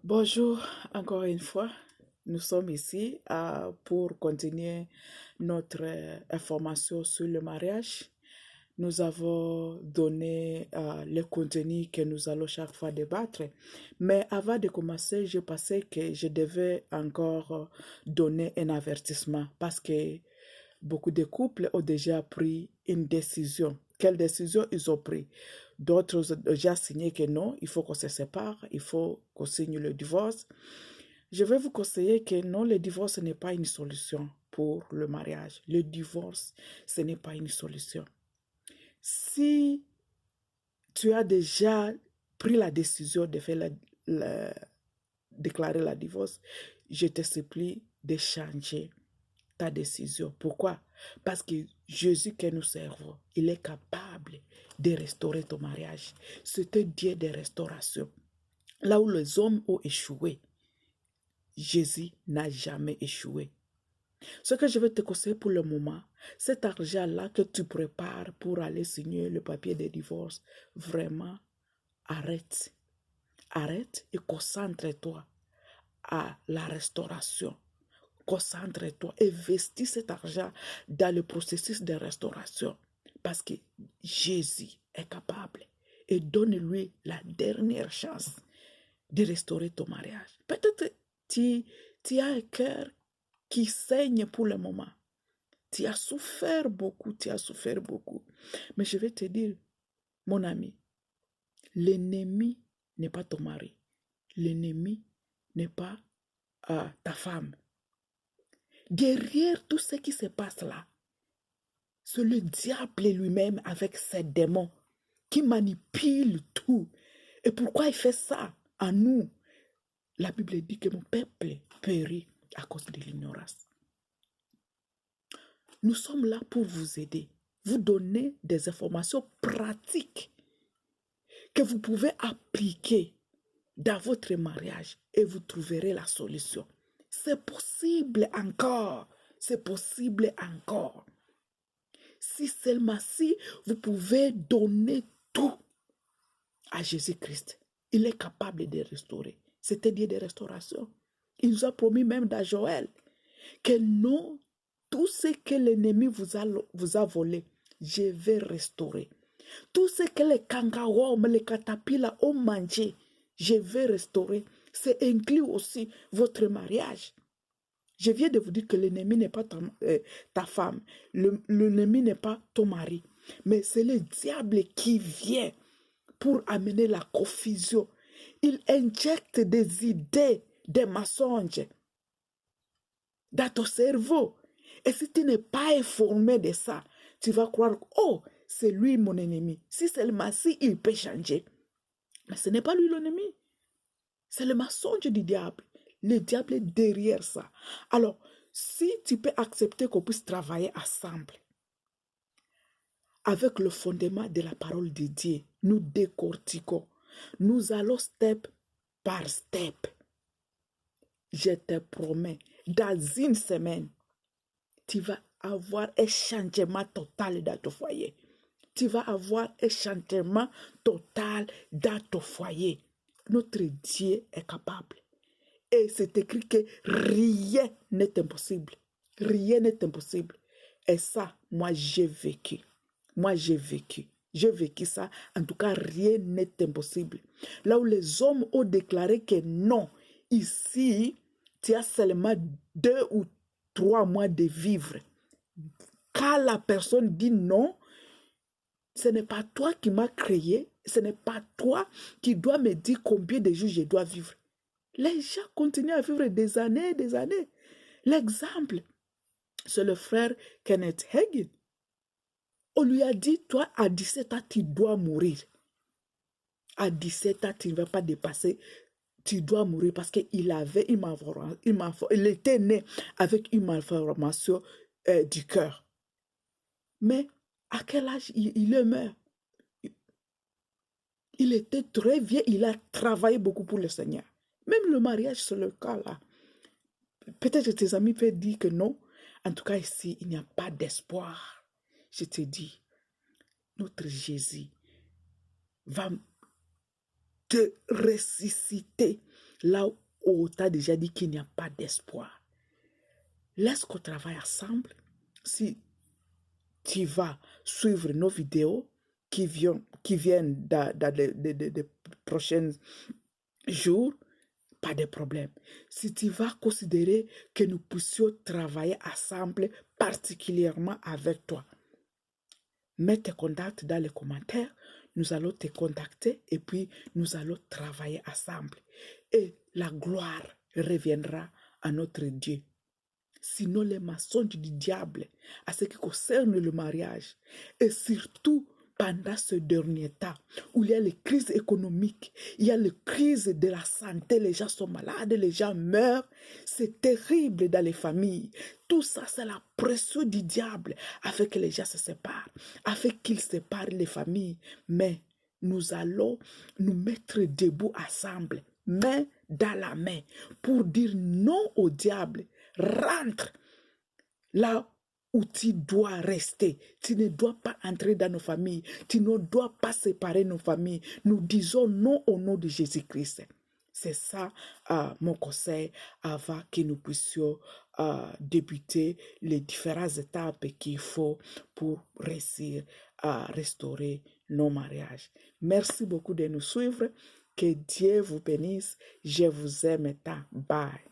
Bonjour, encore une fois. Nous sommes ici pour continuer notre information sur le mariage. Nous avons donné le contenu que nous allons chaque fois débattre. Mais avant de commencer, je pensais que je devais encore donner un avertissement parce que beaucoup de couples ont déjà pris une décision. Quelle décision ils ont pris? D'autres ont déjà signé que non, il faut qu'on se sépare, il faut qu'on signe le divorce. Je vais vous conseiller que non, le divorce n'est pas une solution pour le mariage. Le divorce, ce n'est pas une solution. Si tu as déjà pris la décision de faire déclarer la divorce, je te supplie de changer ta décision. Pourquoi? Parce que Jésus que nous servons, il est capable de restaurer ton mariage. C'est un Dieu de restauration. Là où les hommes ont échoué, Jésus n'a jamais échoué. Ce que je vais te conseiller pour le moment, cet argent-là que tu prépares pour aller signer le papier de divorce, vraiment, arrête. Arrête et concentre-toi à la restauration. Concentre-toi, investis cet argent dans le processus de restauration parce que Jésus est capable et donne-lui la dernière chance de restaurer ton mariage. Peut-être tu as un cœur qui saigne pour le moment. Tu as souffert beaucoup, tu as souffert beaucoup. Mais je vais te dire, mon ami, l'ennemi n'est pas ton mari. L'ennemi n'est pas ta femme. Derrière tout ce qui se passe là, c'est le diable lui-même avec ses démons qui manipule tout. Et pourquoi il fait ça à nous? La Bible dit que mon peuple périt à cause de l'ignorance. Nous sommes là pour vous aider, vous donner des informations pratiques que vous pouvez appliquer dans votre mariage et vous trouverez la solution. C'est possible encore. C'est possible encore. Si seulement si vous pouvez donner tout à Jésus-Christ, il est capable de restaurer. C'est un Dieu de restauration. Il nous a promis même dans Joël que non, tout ce que l'ennemi vous a volé, je vais restaurer. Tout ce que les kangaroos, les catapillas ont mangé, je vais restaurer. C'est inclus aussi votre mariage. Je viens de vous dire que l'ennemi n'est pas ta femme, l'ennemi n'est pas ton mari, mais c'est le diable qui vient pour amener la confusion. Il injecte des idées, des mensonges dans ton cerveau. Et si tu n'es pas informé de ça, tu vas croire, oh, c'est lui mon ennemi. Si seulement si il peut changer. Mais ce n'est pas lui l'ennemi. C'est le mensonge du diable. Le diable est derrière ça. Alors, si tu peux accepter qu'on puisse travailler ensemble, avec le fondement de la parole de Dieu, nous décortiquons. Nous allons step par step. Je te promets, dans une semaine, tu vas avoir un changement total dans ton foyer. Tu vas avoir un changement total dans ton foyer. Notre Dieu est capable. Et c'est écrit que rien n'est impossible. Rien n'est impossible. Et ça, moi, j'ai vécu. Moi, j'ai vécu. J'ai vécu ça. En tout cas, rien n'est impossible. Là où les hommes ont déclaré que non, ici, tu as seulement 2 ou 3 mois de vivre. Quand la personne dit non, ce n'est pas toi qui m'as créé, ce n'est pas toi qui dois me dire combien de jours je dois vivre. Les gens continuent à vivre des années et des années. L'exemple, c'est le frère Kenneth Hagin. On lui a dit, toi, à 17 ans, tu dois mourir. À 17 ans, tu ne vas pas dépasser, tu dois mourir parce qu'il avait il était né avec une malformation du cœur. Mais à quel âge il est mort? Il était très vieux, il a travaillé beaucoup pour le Seigneur. Même le mariage, c'est le cas là. Peut-être que tes amis peuvent dire que non. En tout cas, ici, il n'y a pas d'espoir. Je te dis, notre Jésus va te ressusciter. là où on t'a déjà dit qu'il n'y a pas d'espoir. Laisse qu'on travaille ensemble. Si tu vas suivre nos vidéos qui viennent dans les prochains jours, pas de problème. Si tu vas considérer que nous puissions travailler ensemble, particulièrement avec toi, mets tes contacts dans les commentaires, nous allons te contacter et puis nous allons travailler ensemble. Et la gloire reviendra à notre Dieu. Sinon, les mensonges du diable à ce qui concerne le mariage, et surtout pendant ce dernier temps où il y a les crises économiques, il y a les crises de la santé, les gens sont malades, les gens meurent, c'est terrible dans les familles. Tout ça, c'est la pression du diable afin que les gens se séparent, afin qu'ils séparent les familles. Mais nous allons nous mettre debout ensemble, main dans la main, pour dire non au diable. Rentre là où tu dois rester. Tu ne dois pas entrer dans nos familles. Tu ne dois pas séparer nos familles. Nous disons non au nom de Jésus-Christ. C'est ça mon conseil avant que nous puissions débuter les différentes étapes qu'il faut pour réussir à restaurer nos mariages. Merci beaucoup de nous suivre. Que Dieu vous bénisse. Je vous aime tant. Bye.